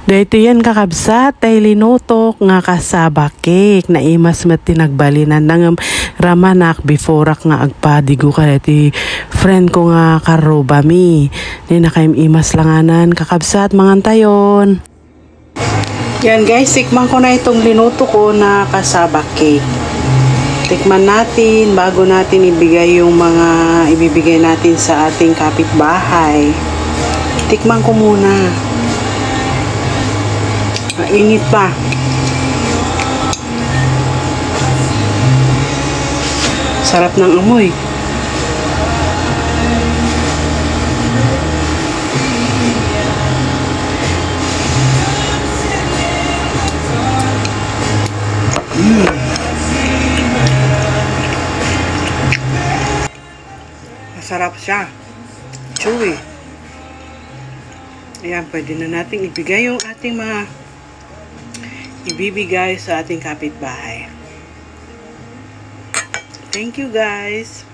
Dahito yan kakabsat, tay linutok nga kasaba cake na imas met tinagbalinan nang ramanak beforeak nga agpadigo ka ti friend ko nga karoba mi. Di na kayong imas langanan kakabsat mangantayon. Yan guys, tikman ko na itong linuto ko na kasaba cake. Tikman natin bago natin ibigay yung mga ibibigay natin sa ating kapitbahay. Tikman ko muna. Mainit pa. Sarap ng amoy. Masarap siya. Chewy. Ayan, pwede na natin ibigay yung ating mga ibibigay sa ating kapitbahay. Thank you guys.